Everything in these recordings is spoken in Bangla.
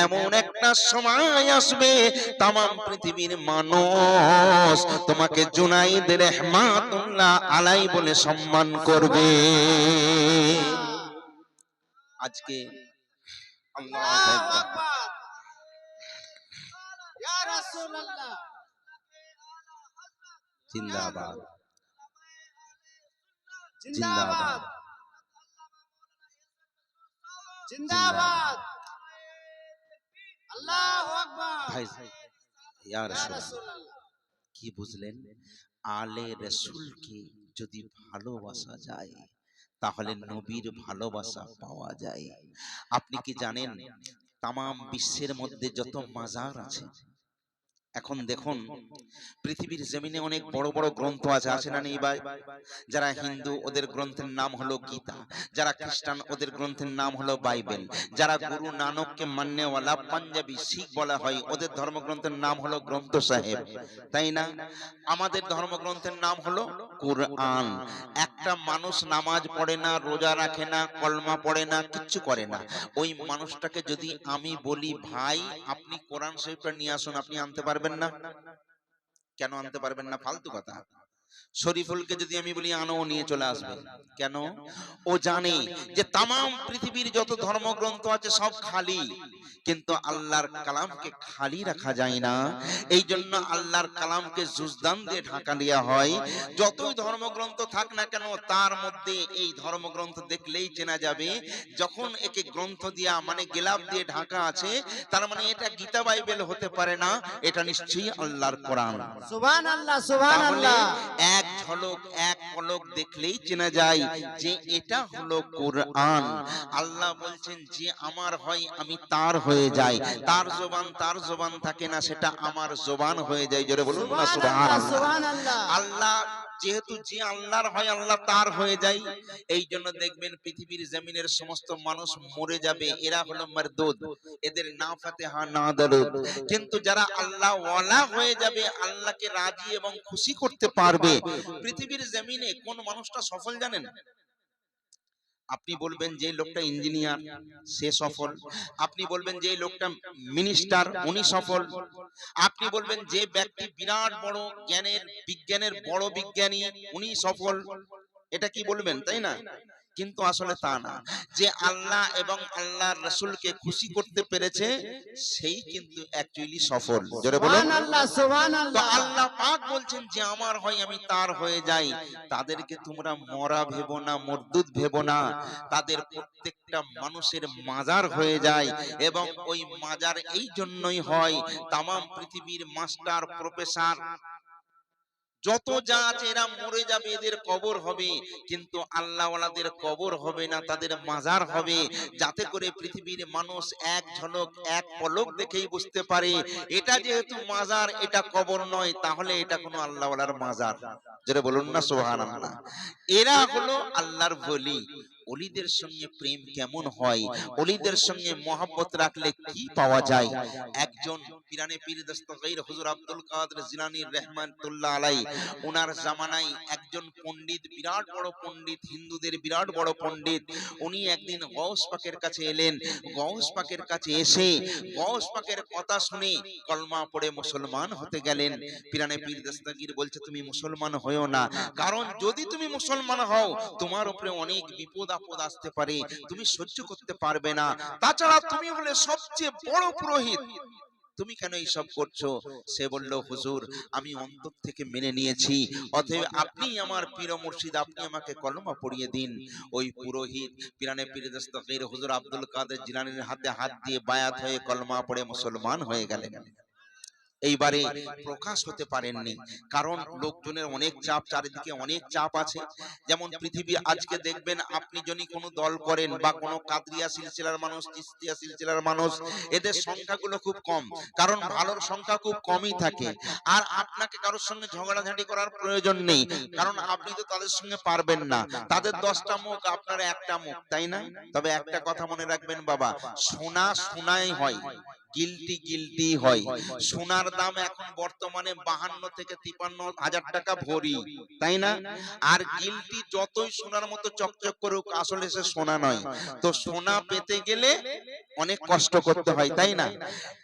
এমন একটা সময় আসবে তামাম পৃথিবীর মানুষ তোমাকে জুনাইদ রহমাতুল্লাহ আলাই বলে সম্মান করবে। আজকে আল্লাহু আকবার, ইয়া রাসূলুল্লাহ, জিন্দাবাদ জিন্দাবাদ জিন্দাবাদ, আল্লাহু আকবার। ভাই ইয়া রাসূলুল্লাহ, কি বুঝলেন? আলে রাসূলকে যদি ভালোবাসা যায় তাহলে নবীর ভালোবাসা পাওয়া যায়। আপনি কি জানেন তামাম বিশ্বের মধ্যে যত মাজার আছে, এখন দেখুন পৃথিবীর জমিনে অনেক বড় বড় গ্রন্থ আছে না নেই ভাই? যারা হিন্দু ওদের গ্রন্থের নাম হলো গীতা, যারা খ্রিস্টান ওদের গ্রন্থের নাম হলো বাইবেল, যারা গুরু নানককে মাননেওয়ালা পাঞ্জাবি শিখ বলা হয় ওদের ধর্মগ্রন্থের নাম হলো গ্রন্থ সাহেব, তাই না? আমাদের ধর্মগ্রন্থের নাম হলো কুরআন। একটা মানুষ নামাজ পড়ে না, রোজা রাখে না, কলমা পড়ে না, কিচ্ছু করে না, ওই মানুষটাকে যদি আমি বলি ভাই আপনি কোরআন শরীফটা নিয়ে আসুন, আপনি আনতে পারবেন না? কেন আনতে পারবেন না? ফালতু কথা। শরীফুলকে যদি আমি বলি আনো, নিয়ে চলে আসবে। কেন? ও জানে যে তামাম পৃথিবীর যত ধর্মগ্রন্থ আছে সব খালি, কিন্তু আল্লাহর কালামকে খালি রাখা যায় না। এই জন্য আল্লাহর কালামকে জুজদান দিয়ে ঢাকা দেওয়া হয়। যতই ধর্মগ্রন্থ থাক না কেন তার মধ্যে এই ধর্মগ্রন্থ দেখলেই চেনা যাবে, যখন একে গ্রন্থ দিয়া মানে গিলাফ দিয়ে ঢাকা আছে, তার মানে এটা গীতা বাইবেল হতে পারে না, এটা নিশ্চয়ই আল্লাহর কোরআন। সুবহানাল্লাহ সুবহানাল্লাহ। এক ঝলক এক পলক দেখলেই চেনা যায় যে এটা হলো কোরআন। আল্লাহ বলছেন যে আমার হয় আমি তার হয়ে যাই, তার জবান থাকে না, সেটা আমার জবান হয়ে যায়। জোরে বলুন না সুবহানাল্লাহ। আল্লাহ যেহেতু যে আল্লাহর হয় আল্লাহ তার হয়ে যায়, এই জন্য দেখবেন পৃথিবীর জমিনের সমস্ত মানুষ মরে যাবে, এরা হলো মারদুদ, এদের না ফাতিহা না দরুদ। কিন্তু যারা আল্লাহ ওয়ালা হয়ে যাবে, আল্লাহকে রাজি এবং খুশি করতে পারবে, পৃথিবীর জমিনে কোন মানুষটা সফল জানেন? আপনি বলবেন যে লোকটা ইঞ্জিনিয়ার সে সফল, আপনি বলবেন যে লোকটা মিনিস্টার উনি সফল, আপনি বলবেন যে ব্যক্তি বিরাট বড় বিজ্ঞানের বড় বিজ্ঞানী উনি সফল, এটা কি বলবেন, তাই না? কিন্তু আসলে তা না। যে আল্লাহ এবং আল্লাহর রাসূলকে খুশি করতে পেরেছে সেই কিন্তু অ্যাকচুয়ালি সফল। জোরে বলুন সুবহানাল্লাহ সুবহানাল্লাহ। তো আল্লাহ পাক বলছেন যে আমার হয় আমি তার হয়ে যাই, তাদেরকে তোমরা মরা ভেবো না, মরদুদ ভেবো না, তাদের প্রত্যেকটা মানুষের মাজার হয়ে যায়। এবং ওই মাজার এই জন্যই হয়, তামাম পৃথিবীর মাস্টার প্রফেসর যত যা আছে এরা মরে যাবে, এদের কবর হবে, কিন্তু আল্লাহওয়ালাদের কবর হবে না, তাদের মাজার হবে, যাতে করে পৃথিবীর মানুষ এক ঝলক এক পলক দেখেই বুঝতে পারে এটা যেহেতু মাজার, এটা কবর নয়, তাহলে এটা কোনো আল্লাহওয়ালার মাজার। যেটা বলুন না সুবহানাল্লাহ। এরা হলো আল্লাহর ওলি। ওলিদের সঙ্গে প্রেম কেমন হয়, ওলিদের সঙ্গে মহব্বত রাখলে কি পাওয়া যায়? একজন পিরানে পীর দস্তগীর হুজুর আব্দুল কাদের জিলানী রাহমাতুল্লাহ আলাইহি, ওনার জামানায় একজন পণ্ডিত, বিরাট বড় পণ্ডিত, হিন্দুদের বিরাট বড় পণ্ডিত, উনি একদিন গৌস পাকের কাছে এলেন। গৌস পাকের কাছে এসে গৌস পাকের কথা শুনে কলমা পড়ে মুসলমান হতে গেলেন। পিরানে পীর দস্তগীর বলছে তুমি মুসলমান হয়ো না, কারণ যদি তুমি মুসলমান হও তোমার উপরে অনেক বিপদ আপদ আসতে পারে, তুমি সহ্য করতে পারবে না। তাছাড়া তুমি হলে সবচেয়ে বড় পুরোহিত, তুমি কেন এইসব করছো? সে বলল হুজুর আমি অন্তর থেকে মেনে নিয়েছি, অতএব আপনি আমার পীর মুর্শিদ, আপনি আমাকে কলমা পড়িয়ে দিন। ওই পুরোহিত পিরানে পীর দস্তগীর হুজুর আব্দুল কাদের জিলানীর হাতে হাত দিয়ে বায়াত হয়ে কলমা পড়ে মুসলমান হয়ে গেলেন। এইবারে প্রকাশ হতে পারেননি, কারণ লোকজনের অনেক চাপ, চারিদিকে অনেক চাপ আছে। যেমন পৃথিবী আজকে দেখবেন আপনি যদি কোনো দল করেন বা কোনো কাদরিয়া সিলসিলার মানুষ, চিশতিয়া সিলসিলার মানুষ, এদের সংখ্যাগুলো খুব কম, কারণ ভালোর সংখ্যা খুব কমই থাকে। আর আপনাকে কারোর সঙ্গে ঝগড়াঝাঁটি করার প্রয়োজন নেই, কারণ আপনি তো তাদের সঙ্গে পারবেন না। তাদের 10টা মুখ, আপনার একটা মুখ, তাই না? তবে একটা কথা মনে রাখবেন বাবা, শোনা শোনাই হয়, গিলটি গিলটি হয়। সোনার দাম এখন বর্তমানে 52 থেকে 53 হাজার টাকা ভরি, তাই না? আর গিলটি যতই সোনার মতো চকচক করুক আসলে সে সোনা নয়। তো সোনা পেতে গেলে অনেক কষ্ট করতে হয়, তাই না?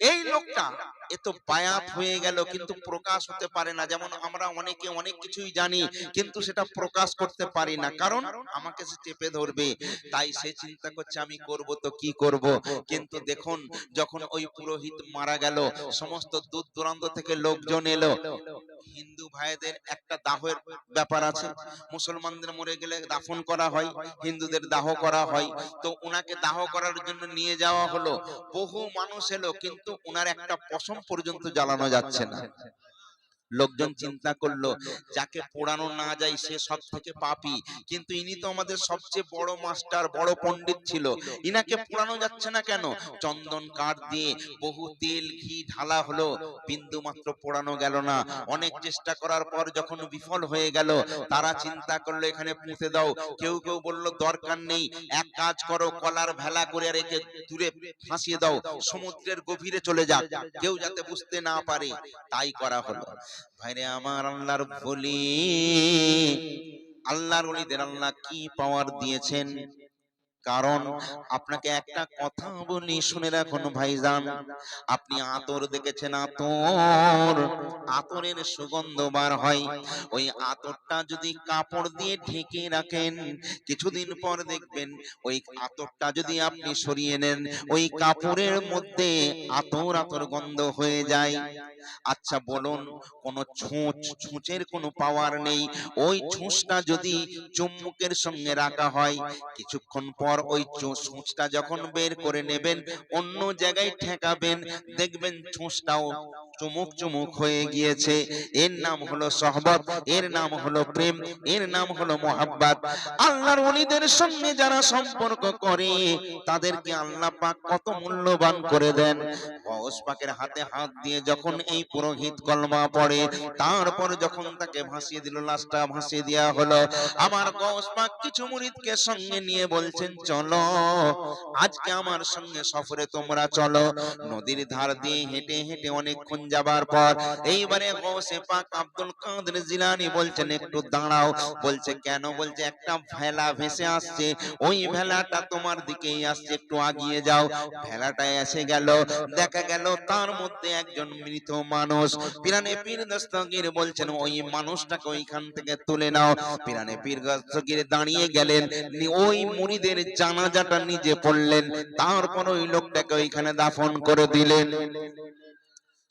এই লোকটা এ তো বায়াত হয়ে গেল কিন্তু প্রকাশ হতে পারে না। যেমন আমরা অনেকে অনেক কিছুই জানি কিন্তু সেটা প্রকাশ করতে পারি না, কারণ আমাকে সে চেপে ধরবে। তাই সে চিন্তা করছে আমি করব তো কি করব। কিন্তু দেখুন যখন ওই পুরোহিত মারা গেল, সমস্ত দূর দূরান্ত থেকে লোকজন এলো। হিন্দু ভাইদের একটা দাহের ব্যাপার আছে, মুসলমানদের মরে গেলে দাফন করা হয়, হিন্দুদের দাহ করা হয়। তো উনাকে দাহ করার জন্য নিয়ে যাওয়া হলো, বহু মানুষ এলো কিন্তু উনার একটা পশম পর্যন্ত জ্বালানো যাচ্ছে না। লোকজন চিন্তা করলো যাকে পোড়ানো না যায় সে সব থেকে পাপী, কিন্তু ইনি তো আমাদের সবচেয়ে বড় মাস্টার, বড় পণ্ডিত ছিল, ইনাকে পোড়ানো যাচ্ছে না কেন? চন্দন কাঠ দিয়ে বহু তেল ঘি ঢালা হলো, বিন্দু মাত্র পোড়ানো গেল না। অনেক চেষ্টা করার পর যখন বিফল হয়ে গেল, তারা চিন্তা করলো এখানে পুঁতে দাও। কেউ কেউ বলল দরকার নেই, এক কাজ করো, কলার ভেলা করে রেখে দূরে ফাঁসিয়ে দাও, সমুদ্রের গভীরে চলে যাক, কেউ যাতে বুঝতে না পারে। তাই করা হলো। ভাইরে আমার, আল্লাহর বলি, আল্লাহর ওলিদের আল্লাহ কি পাওয়ার দিয়েছেন। কারণ আপনাকে একটা কথা বলি, শুনে রাখুন ভাইজান, আপনি আতর দেখেছেন, আতর, আতরের সুগন্ধ বার হয়। ওই আতরটা যদি কাপড় দিয়ে ঢেকে রাখেন, কিছুদিন পর দেখবেন ওই আতরটা যদি আপনি সরিয়ে নেন, ওই কাপড়ের মধ্যে আতর আতর গন্ধ হয়ে যায়। আচ্ছা বলুন, কোন ছুঁচের কোনো পাওয়ার নেই, ওই ছুঁচটা যদি চুম্বকের সঙ্গে রাখা হয়, কিছুক্ষণ পর ওই ছুঁচটা যখন বের করে নেবেন, অন্য জায়গায় ঠেকাবেন, দেখবেন ছুঁচটাও চুমুক চুমুক হয়ে গিয়েছে। এর নাম হলো সহবত, এর নাম হলো প্রেম, এর নাম হলো মোহাব্বত। আল্লাহর ওলিদের সঙ্গে যারা সম্পর্ক করে তাদেরকে আল্লাহ পাক কত মূল্যবান করে দেন। গৌস পাকের হাতে হাত দিয়ে যখন এই পুরোহিত কলমা পড়ে, তারপর যখন তাকে ভাসিয়ে দিল, লাশটা ভাসিয়ে দেওয়া হলো, আমার গৌস পাক কিছু মুরিদকে সঙ্গে নিয়ে বলছেন চলো আজকে আমার সঙ্গে সফরে তোমরা চলো। নদীর ধার দিয়ে হেঁটে হেঁটে অনেকক্ষণ যাবার পর এইবারে গৌসে পাক আব্দুল কাদের জিলানী বলছেন একটু দাঁড়াও। বলছে কেন? বলছে একটা ভেলা ভেসে আসছে, ওই ভেলাটা তোমার দিকেই আসছে, একটু আগিয়ে যাও। ভেলাটায় এসে গেল, দেখা গেল তার মধ্যে একজন মৃত মানুষ। পিরানে পীর দস্তগীর বলছেন ওই মানুষটাকে ওইখান থেকে তুলে নাও। পিরানে পীর দস্তগীর দাঁড়িয়ে গেলেন, ওই মুরিদের জানাজাটা নিজে পড়লেন, তারপর ওই লোকটাকে ওইখানে দাফন করে দিলেন।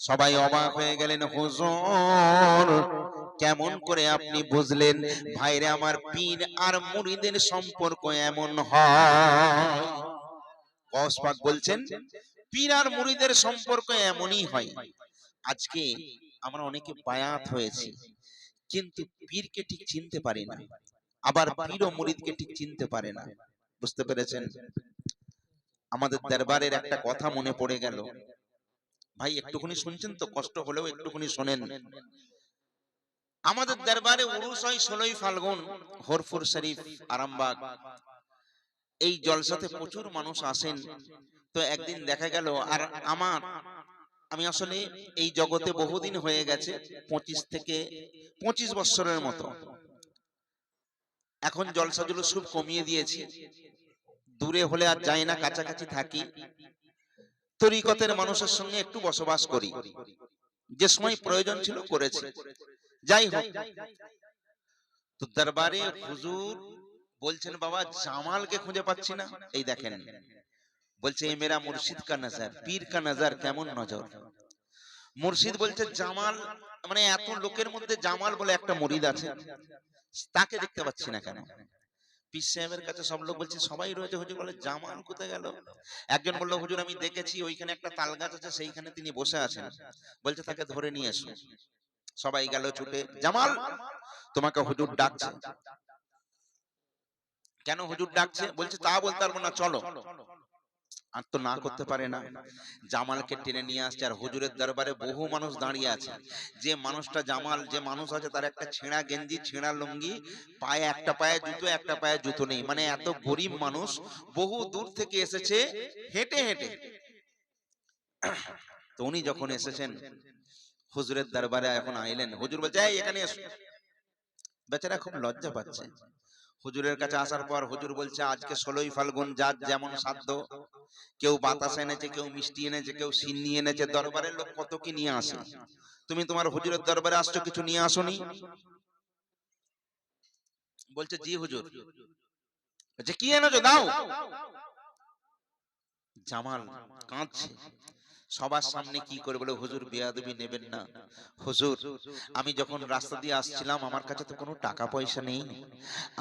সবাই অবাক হয়ে গেলেন, হুজুর কেমন করে আপনি বুঝলেন? ভাইরে আমার, পীর আর মুরিদের সম্পর্ক এমন হয়। গৌস পাক বলছেন পীর আর মুরিদের সম্পর্ক এমনই হয়। আজকে আমরা অনেকে বায়াত হয়েছি কিন্তু পীরকে ঠিক চিনতে পারি না, আবার পীর ও মুরিদকে ঠিক চিনতে পারে না। বুঝতে পেরেছেন? আমাদের দরবারের একটা কথা মনে পড়ে গেল। ভাই একটুখানি শুনছেন তো, কষ্ট হলেও একটুখানি শোনেন। আমাদের দরবারে উরুস হয় 16ই ফাল্গুন, হরফুর শরীফ, আরামবাগ। এই জলসাতে প্রচুর মানুষ আসেন। তো একদিন দেখা গেল, আর আমি আসলে এই জগতে বহুদিন হয়ে গেছে, 25 বছরের মতো। এখন জলসা জুলুস খুব কমিয়ে দিয়েছি, দূরে হলে আর যাই না, কাছাকাছি থাকি। তরিকতের মানুষের সঙ্গে একটু বসবাস করি, যে সময় প্রয়োজন ছিল করেছি। যাই হোক, তো দরবারে হুজুর বলছেন বাবা জামালকে খুঁজে পাচ্ছি না। এই দেখেন, বলছে এ মেরা মুর্শিদ কা নজর, পীর কা নজর, কেমন নজর। মুর্শিদ বলছে জামাল, মানে এত লোকের মধ্যে জামাল বলে একটা মুরিদ আছে, তাকে দেখতে পাচ্ছি না কেন? পীর সাহেবের কাছে সব লোক বলছে সবাই রয়েছে, হুজুর বলে জামাল কোথায় গেল? একজন বলল হুজুর আমি দেখেছি ওইখানে একটা তাল গাছ আছে, সেইখানে তিনি বসে আছেন। বলছে তাকে ধরে নিয়ে এসো। সবাই গেল ছুটে, জামাল তোমাকে হুজুর ডাকছে। কেন হুজুর ডাকছে? বলছে তা বলতে পারবো না, চলো। আর তো না করতে পারে না। জামালকে টেনে নিয়ে আসছে, আর হুজুরের দরবারে বহু মানুষ দাঁড়িয়ে আছে। যে মানুষটা জামাল, যে মানুষ আছে তার একটা ছেঁড়া গেঞ্জি, ছেঁড়া লুঙ্গি, পায়ে একটা পায়ে জুতো, একটা পায়ে জুতো নেই। মানে এত গরিব মানুষ, বহু দূর থেকে এসেছে হেঁটে হেঁটে। তো উনি যখন এসেছেন হুজুরের দরবারে, এখন আইলেন, হুজুর বলছে এই এখানে এসো। বেচারা খুব লজ্জা পাচ্ছে। হুজুরের কাছে আসার পর হুজুর বলছে আজকে 16ই ফাল্গুন, যার যেমন সাধ্য, কেউ বাতাস এনেছে, কেউ মিষ্টি এনেছে, কেউ সিন্নি এনেছে, দরবারের লোক কত কি নিয়ে আসে। তুমি তোমার হুজুরের দরবারে আসছো, কিছু নিয়ে আসোনি? বলছে জি হুজুর। বলছে কি এনেছো দাও। জামাল কাঁদছে, সবার সামনে কি করে বলে হুজুর বেয়াদবি নেবেন না। হুজুর আমি যখন রাস্তা দিয়ে আসছিলাম আমার কাছে তো কোনো টাকা পয়সা নেই,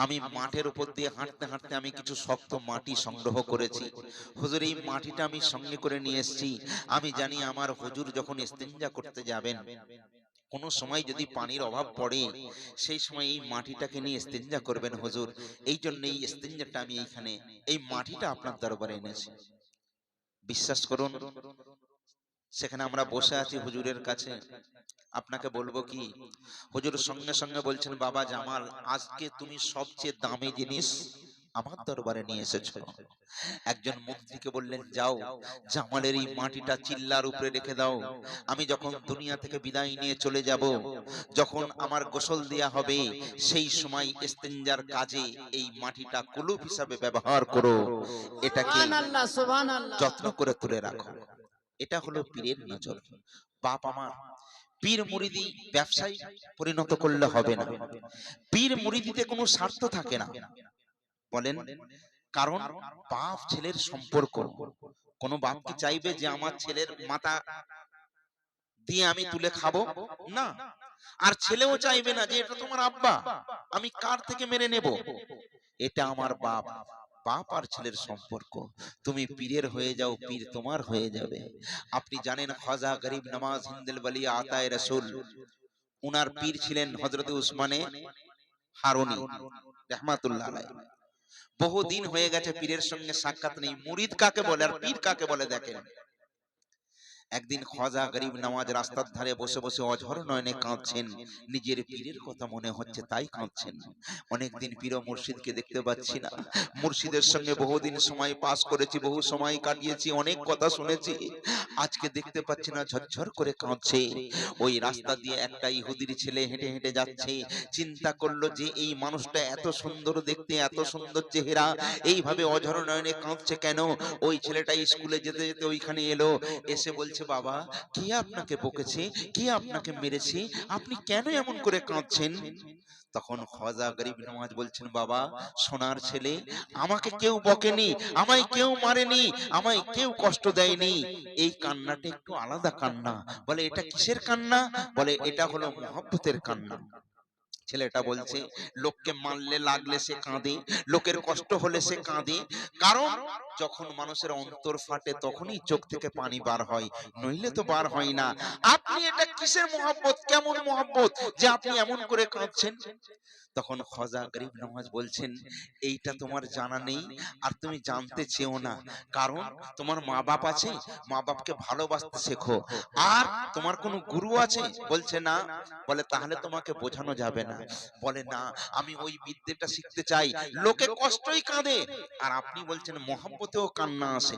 আমি মাঠের উপর দিয়ে হাঁটতে হাঁটতে আমি কিছু শক্ত মাটি সংগ্রহ করেছি। হুজুর এই মাটিটা আমি সঙ্গে করে নিয়ে এসেছি, আমি জানি আমার হুজুর যখন ইস্তেঞ্জা করতে যাবেন, কোনো সময় যদি পানির অভাব পড়ে, সেই সময় এই মাটিটাকে নিয়ে ইস্তেঞ্জা করবেন হুজুর, এই জন্য এই ইস্তেঞ্জাটা আমি এইখানে এই মাটিটা আপনার দরবারে এনেছি। বিশ্বাস করুন, সেখানে আমরা বসে আছি হুজুরের কাছে, আপনাকে বলবো কি, হুজুর সঙ্গে সঙ্গে বলছেন বাবা জামাল, আজকে তুমি সবচেয়ে দামি জিনিস আমার দরবারে নিয়ে এসেছো। একজন মন্ত্রীকে বললেন যাও জামালের এই মাটিটা চিল্লার উপরে রেখে দাও, আমি যখন দুনিয়া থেকে বিদায় নিয়ে চলে যাব, যখন আমার গোসল দেয়া হবে, সেই সময় ইস্তেঞ্জার কাজে এই মাটিটা কুলুপ হিসাবে ব্যবহার করো, এটাকে সুবহানাল্লাহ সুবহানাল্লাহ। যত্ন করে তুলে রাখো। এটা হলো পীরের নজর। বাপ আমার, পীর মুরিদি ব্যবসায় পরিণত করলে হবে না। পীর মুরিদিতে কোনো স্বার্থ থাকে না। বলেন, কারণ বাপ ছেলের সম্পর্ক। কোন বাপ কি চাইবে যে আমার ছেলের মাথা দিয়ে আমি তুলে খাবো? না। আর ছেলেও চাইবে না যে এটা তোমার আব্বা, আমি কার থেকে মেরে নেব। এটা আমার বাপ। বাপ আর ছেলের সম্পর্ক। তুমি পীরের হয়ে যাও, পীর তোমার হয়ে যাবে। আপনি জানেন খাজা গরিব নওয়াজ হিন্দেল ওয়ালি আতায়ে রাসূল, উনার পীর ছিলেন হযরতে উসমানে হারুনি রাহমাতুল্লাহ আলাইহি। বহুদিন হয়ে গেছে পীরের সঙ্গে সাক্ষাৎ নেই। মুরিদ কাকে বলে আর পীর কাকে বলে দেখেন। একদিন খাজা গরিব নওয়াজ রাস্তার ধারে বসে বসে অঝর নয়নে কাঁদছেন, নিজের পীরের কথা মনে হচ্ছে তাই কাঁদছেন। অনেকদিন পীর ও মুর্শিদকে দেখতে পাচ্ছি না, মুর্শিদের সঙ্গে বহুদিন সময় পাস করেছি, বহু সময় কাটিয়েছি, অনেক কথা শুনেছি, আজকে দেখতে পাচ্ছি না, ঝরঝর করে কাঁদছে। ওই রাস্তা দিয়ে একটা ইহুদির ছেলে হেঁটে হেঁটে যাচ্ছে, চিন্তা করলো যে এই মানুষটা এত সুন্দর দেখতে, এত সুন্দর চেহারা, এইভাবে অঝর নয়নে কাঁদছে কেন। ওই ছেলেটা স্কুলে যেতে যেতে ওইখানে এলো, এসে বলছে বাবা কে আপনাকে বকেছে, কে আপনাকে মেরেছে, আপনি কেন এমন করে কাঁদছেন? তখন খাজা গরিব নওয়াজ বলছেন বাবা সোনার ছেলে, আমাকে কেউ বকেনি, আমায় কেউ মারেনি, আমায় কেউ কষ্ট দেয়নি, এই কান্নাটা একটু আলাদা কান্না। বলে এটা কিসের কান্না? বলে এটা হলো মহব্বতের কান্না। ছেলেটা বলছে লোককে মারলে লাগলে সে কাঁদে, লোকের কষ্ট হলে সে কাঁদে, কারণ যখন মানুষের অন্তর ফাটে তখনই চোখ থেকে পানি বার হয়, নইলে তো বার হয় না। আপনি এটা কিসের মহব্বত, কেমন মহব্বত যে আপনি এমন করে কাঁদছেন? তখন খাজা গরিব নওয়াজ বলছেন এইটা তোমার জানা নেই আর তুমি জানতে চেও না, কারণ তোমার মা বাপ আছে, মা বাপকে ভালোবাসতে শেখো। আর তোমার কোনো গুরু আছে? বলছে না। বলে তাহলে তোমাকে বোঝানো যাবে না। বলে না, আমি ওই বিদ্যেটা শিখতে চাই। লোকে কষ্টই কাঁদে আর আপনি বলছেন মহব্বতেও কান্না আসে,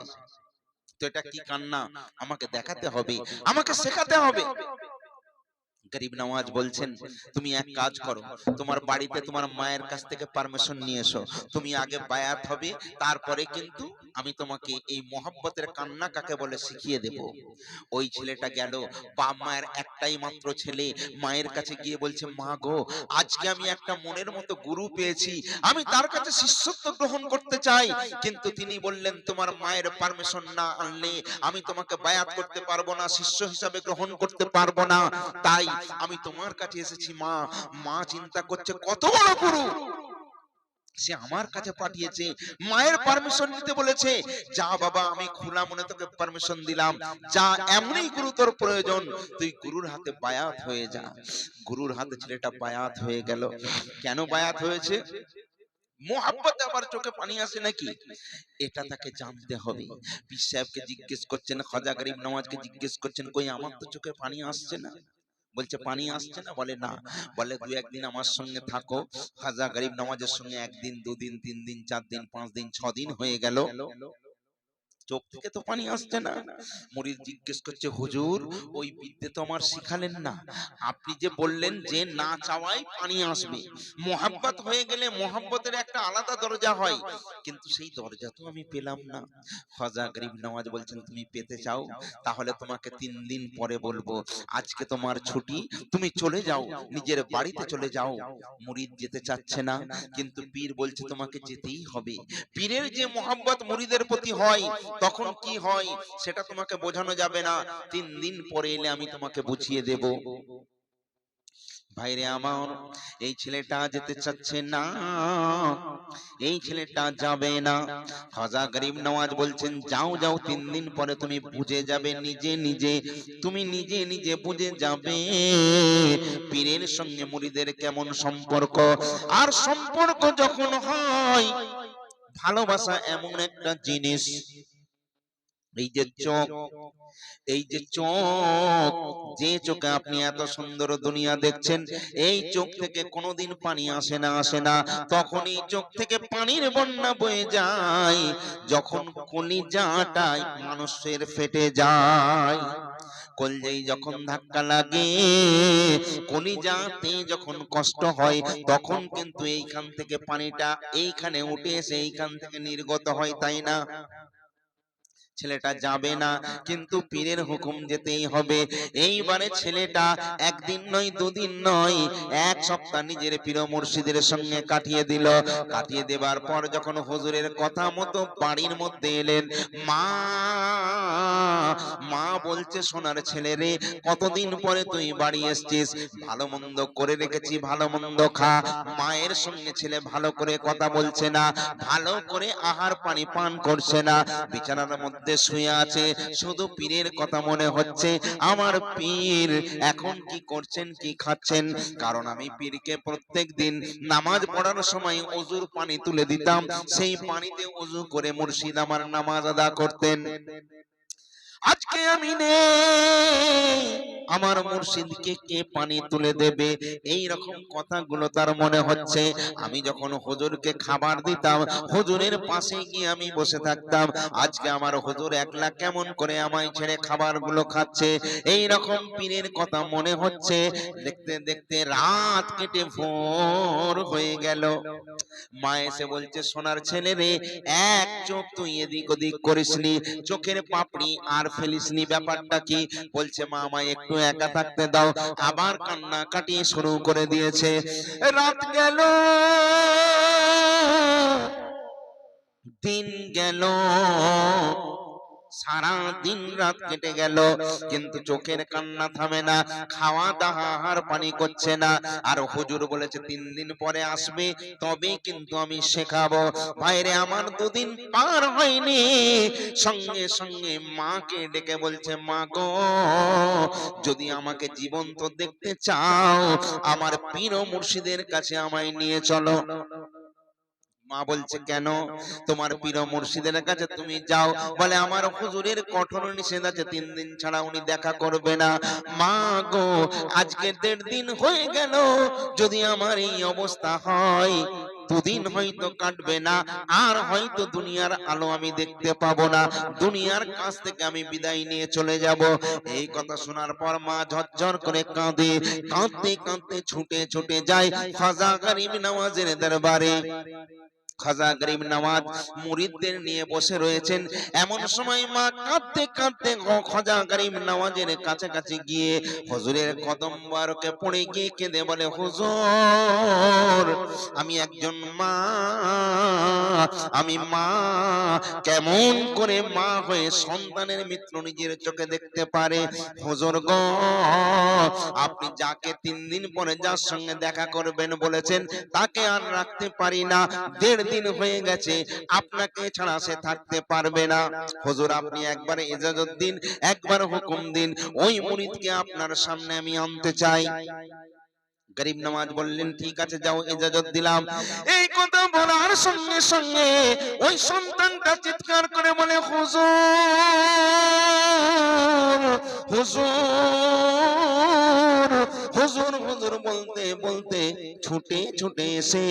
তো এটা কি কান্না আমাকে দেখাতে হবে, আমাকে শেখাতে হবে। গরিব নওয়াজ বলছেন তুমি এক কাজ করো, তোমার বাড়িতে তোমার মায়ের কাছ থেকে পারমিশন নিয়ে এসো, তুমি আগে বায়াত হবে, তারপরে কিন্তু আমি তোমাকে এই মহব্বতের কান্না কাকে বলে শিখিয়ে দেব। ওই ছেলেটা গেল, বাপ মায়ের একটাই মাত্র ছেলে, মায়ের কাছে গিয়ে বলছে মা গো, আজকে আমি একটা মনের মতো গুরু পেয়েছি, আমি তার কাছে শিষ্যত্ব গ্রহণ করতে চাই, কিন্তু তিনি বললেন তোমার মায়ের পারমিশন না আনলে আমি তোমাকে বায়াত করতে পারবো না, শিষ্য হিসাবে গ্রহণ করতে পারবো না, তাই আমি তোমার কাছে এসেছি মা। মা চিন্তা করছে কত বড় গুরু, সে আমার কাছে পাঠিয়েছে, মায়ের পারমিশন নিতে বলেছে, যা বাবা আমি খোলা মনে তোকে পারমিশন দিলাম, যা এমনই গুরুতর প্রয়োজন তুই গুরুর হাতে বায়াত হয়ে যা। গুরুর হাতে ছেলেটা বায়াত হয়ে গেল। কেন বায়াত হয়েছে? মোহাব্বতে আবার চোখে পানি আসে নাকি, এটা তাকে জানতে হবে। পীর সাহেবকে জিজ্ঞেস করছেন, খাজা গরিব নওয়াজকে জিজ্ঞেস করছেন কই আমার তো চোখে পানি আসছে না। বলছে পানি আসছে না? বলে না। বলে দু একদিন আমার সঙ্গে থাকো। খাজা গরিব নওয়াজের সঙ্গে একদিন, দুদিন, 3 দিন, 4 দিন, 5 দিন, 6 দিন হয়ে গেল, চোখ থেকে তো পানি আসছে না। মুরিদ জিজ্ঞেস করছে, হুজুর ওই বিদ্যে তো আমার শিখালেন না, আপনি যে বললেন যে না চাওয়াই পানি আসবে, মোহাব্বত হয়ে গেলে মোহাব্বতের একটা আলাদা দরজা হয়, কিন্তু সেই দরজা তো আমি পেলাম না। খাজা গরিব নওয়াজ বলছেন, তুমি পেতে চাও তাহলে তোমাকে 3 দিন পরে বলবো, আজকে তোমার ছুটি, তুমি চলে যাও, নিজের বাড়িতে চলে যাও। মুরিদ যেতে চাচ্ছে না, কিন্তু পীর বলছে তোমাকে যেতেই হবে। পীরের যে মোহাব্বত মুরিদের প্রতি হয় তখন কি হয় সেটা তোমাকে বোঝানো যাবে না, 3 দিন পরে এলে আমি তোমাকে বুঝিয়ে দেব। ভাইরে আমার, এই ছেলেটা যেতে চাচ্ছে না, এই ছেলেটা যাবে না। খাজা গরিব নওয়াজ বলছেন, যাও যাও, 3 দিন পরে তুমি বুঝে যাবে নিজে নিজে, তুমি নিজে নিজে বুঝে যাবে পীরের সঙ্গে মুরিদের কেমন সম্পর্ক। আর সম্পর্ক যখন হয়, ভালোবাসা এমন একটা জিনিস, এই যে চোখ, এই যে চোখ, যে চোখে আপনি এত সুন্দর দুনিয়া দেখছেন, এই চোখ থেকে কোনোদিন পানি আসে না, আসে না। তখন এই চোখ থেকে পানির বন্যা বয়ে যায় যখন কলিজাটাই মানুষের ফেটে যায়। কলজেই যখন ধাক্কা লাগে, কলিজাতে যখন কষ্ট হয়, তখন কিন্তু এইখান থেকে পানিটা এইখানে উঠে এসে এইখান থেকে নির্গত হয়, তাই না? ছেলেটা যাবে না, কিন্তু পীরের হুকুম যেতেই হবে। এইবারে ছেলেটা একদিন নয়, দুদিন নয়, 1 সপ্তাহ নিজের পীর মুর্শিদের সঙ্গে কাটিয়ে দিল। কাটিয়ে দেবার পর যখন হুজুরের কথা মতো বাড়ির মধ্যে এলেন, মা মা বলছে, সোনার ছেলে রে, কতদিন পরে তুই বাড়ি এসেছিস, ভালো মন্দ করে রেখেছি, ভালো মন্দ খা। মায়ের সঙ্গে ছেলে ভালো করে কথা বলছে না, ভালো করে আহার পানি পান করছে না, বিছানার মধ্যে শুয়ে আছে, শুধু পীরের কথা মনে হচ্ছে। আমার পীর এখন কি করছেন, কি খাচ্ছেন? কারণ আমি পীরকে প্রত্যেক দিন নামাজ পড়ার সময় ওযুর পানি তুলে দিতাম, সেই পানিতে ওযু করে মুর্শিদ আমার নামাজ আদা করতেন। আজকে আমি নেই, আমার মুর্শিদকে কে পানি তুলে দেবে? এই রকম কথাগুলো তার মনে হচ্ছে। আমি যখন হুজুরকে খাবার দিতাম, হুজুরের পাশে গিয়ে আমি বসে থাকতাম, আজকে আমার হুজুর একলা কেমন করে আমায় ছেড়ে খাবারগুলো খাচ্ছে, এই রকম পীরের কথা মনে হচ্ছে। দেখতে দেখতে রাত কেটে ভোর হয়ে গেল। মা এসে বলছে, সোনার ছেলে রে, এক চোখ তুই এদিক ওদিক করিসনি, চোখের পাপড়ি আর ফেলিসনি, ব্যাপারটা কি? বলছে, মা আমায় একটু একা থাকতে দাও। আবার কান্না কাটিয়ে শুরু করে দিয়েছে। রাত গেল, দিন গেল, সারা দিন রাত কেটে গেল, কিন্তু চোখের কান্না থামে না, খাওয়া দাওয়া আর পানি করছে না। আর হুজুর বলেছে 3 দিন পরে আসবে, তবে কিন্তু আমি শেখাবো। ভাইরে আমার, 2 দিন পার হয়নি, সঙ্গে সঙ্গে মাকে ডেকে বলছে, মা গো, যদি আমাকে জীবন্ত দেখতে চাও, আমার পীর ও মুর্শিদের কাছে আমায় নিয়ে চলো। মা বলছে, কেন? তোমার পীর মুর্শিদের কাছে তুমি যাও। বলে, আমার হুজুরের কঠোর নিষেধ আছে, 3 দিন ছাড়া উনি দেখা করবে না। মা গো, আজকে 1.5 দিন হয়ে গেল, যদি আমার এই অবস্থা হয়, 2 দিন হয়তো কাটবে না, আর হয়তো দুনিয়ার আলো আমি দেখতে পাবো না, দুনিয়ার কাছ থেকে আমি বিদায় নিয়ে চলে যাব। এই কথা শোনার পর মা ঝরঝর করে কাঁদে, কাঁদতে কাঁদতে ছুটে ছুটে যায় খাজা গরিব নওয়াজের দরবারে। খাজা গরিব নওয়াজ মুরিদদের নিয়ে বসে রয়েছেন। এমন সময় মা কাঁদতে কাঁদতে খাজা গরিব নওয়াজের কাছাকাছি গিয়ে হুজুরের কদম মুবারকে পড়ে গিয়ে কেঁদে বলে, হুজুর, আমি একজন মা, আমি মা, কেমন করে মা হয়ে সন্তানের মৃত্যু নিজের চোখে দেখতে পারে? হুজুর গো, আপনি যাকে 3 দিন পরে যার সঙ্গে দেখা করবেন বলেছেন, তাকে আর রাখতে পারি না, 1.5 দিন হয়ে গেছে, আপনাকে ছাড়া সে থাকতে পারবে না। হুজুর, আপনি একবার ইজাজত দিন, একবার হুকুম দিন, ওই মুরিদকে আপনার সামনে আমি আনতে চাই। গরিব নওয়াজ বললেন, ঠিক আছে, যাও, ইজাজত দিলাম। এই কথা বলার সঙ্গে সঙ্গে ওই সন্তানটা চিৎকার করে বলে, হুজুর, হুজুর, হুজুর হুজুর বলতে বলতে ছুটে ছুটে এসে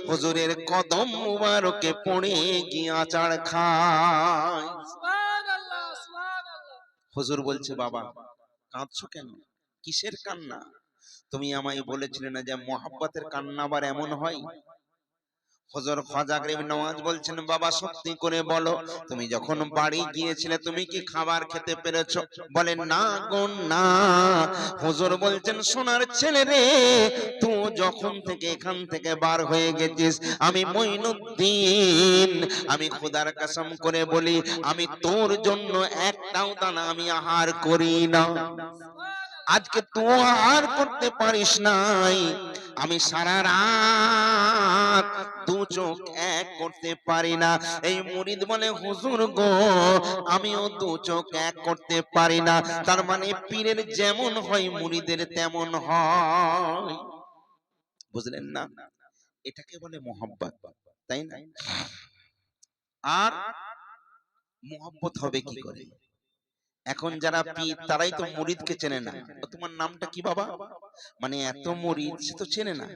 হুজুরের কদম মুবারকে পড়ে গিয়ে আচার খায়। সুবহানাল্লাহ সুবহানাল্লাহ। হুজুর বলছে, বাবা কাঁদছো কেন, কিসের কান্না? তুমি আমায় বলেছিলে না যে মহাব্বতের কান্না আবার এমন হয়? হুজুর খাজা গরিব নওয়াজ বলছেন, বাবা সত্যি করে বলো, তুমি যখন বাড়ি গিয়েছিলে তুমি কি খাবার খেতে পেরেছো? বলেন না গো না। হুজুর বলছেন, সোনার ছেলে রে, তুই যখন থেকে এখান থেকে বার হয়ে গেছিস, আমি মঈনুদ্দিন, আমি খোদার কসম করে বলি, আমি তোর জন্য একটাও দানা আমি আহার করি না। আজকে তুই আহার করতে পারিস নাই, আমি সারা রাত দু চোখ এক করতে পারি না। এই মুরিদ বলে, হুজুর গো আমিও দু চোখ এক করতে পারি না। তার মানে পীরের যেমন হয় মুরিদের তেমন হয়। বুঝলেন না? এটাকে বলে মোহাব্বত, তাই না? আর মোহাব্বত হবে কি করে? এখন যারা পীর তারাই তো মুরিদকে চেনে না। তোমার নামটা কি বাবা? মানে এত মুরিদ সে তো চেনে না।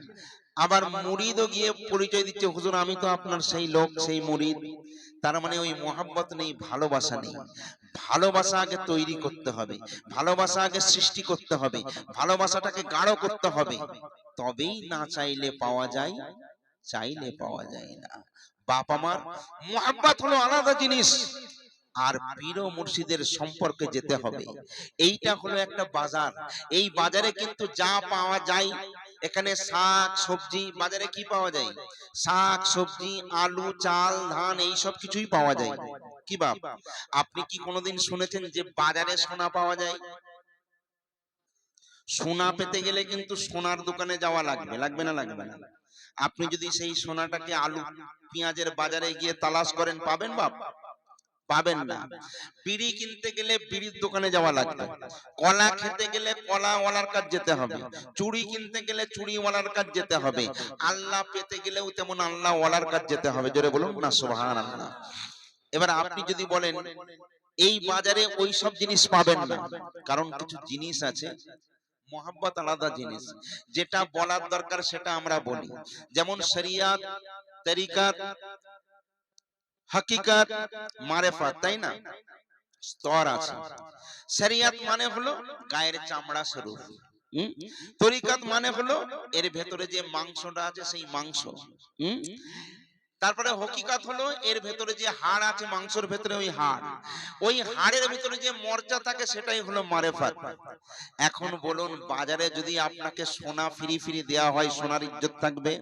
আবার মুরিদও গিয়ে পরিচয় দিচ্ছে, হুজুর আমি তো আপনার সেই লোক, সেই মুরিদ। তার মানে ওই মোহাব্বত নেই, ভালোবাসা নেই। ভালোবাসা আগে তৈরি করতে হবে, ভালোবাসা আগে সৃষ্টি করতে হবে, ভালোবাসাটাকে গাঢ় করতে হবে, তবেই না চাইলে পাওয়া যায়, চাইলে পাওয়া যায় না। বাপ আমার, মোহাব্বত হলো আলাদা জিনিস, আর পীর ও মুর্শিদের সম্পর্কে যেতে হবে। এইটা হলো একটা বাজার। এই বাজারে কিন্তু যা পাওয়া যায়, এখানে শাক সবজি, বাজারে কি পাওয়া যায়? শাক সবজি, আলু চাল ধান, এই সব কিছুই পাওয়া যায়। কি বাপ, আপনি কি কোনোদিন শুনেছেন যে বাজারে সোনা পাওয়া যায়? সোনা পেতে গেলে কিন্তু সোনার দোকানে যাওয়া লাগবে, লাগবে না লাগবে না? আপনি যদি সেই সোনাটাকে আলু পেঁয়াজের বাজারে গিয়ে তালাশ করেন, পাবেন বাপ? পাবেন না। বিড়ি কিনতে গেলে বিড়ির দোকানে যাওয়া লাগবে, কলা খেতে গেলে কলাওয়ালার কাছে যেতে হবে, চুড়ি কিনতে গেলে চুড়িওয়ালার কাছে যেতে হবে, আল্লাহ পেতে গেলেও তেমন আল্লাহওয়ালার কাছে যেতে হবে। জোরে বলুন না সুবহানাল্লাহ। এবার আপনি যদি বলেন এই বাজারে ওই সব জিনিস পাবেন না, কারণ কিছু জিনিস আছে, মোহাব্বত আলাদা জিনিস, যেটা বলার দরকার সেটা আমরা বলি। যেমন শরিয়াত, তরিকাত, হাকিকাত, মারেফাত, তাই না? স্তর আছে। শরিয়াত মানে হলো গায়ের চামড়া স্বরূপ, তরিকাত মানে হলো এর ভেতরে যে মাংসটা আছে সেই মাংস, তারপরে হকিকাত হলো এর ভেতরে যে হাড় আছে মাংসের ভেতরে, ওই হাড়, ওই হাড়ের ভেতরে যে মর্যা থাকে সেটাই হলো মারেফাত। এখন বলুন, বাজারে যদি আপনাকে সোনা ফ্রি ফ্রি দেওয়া হয়, সোনার ইজ্জত থাকবে,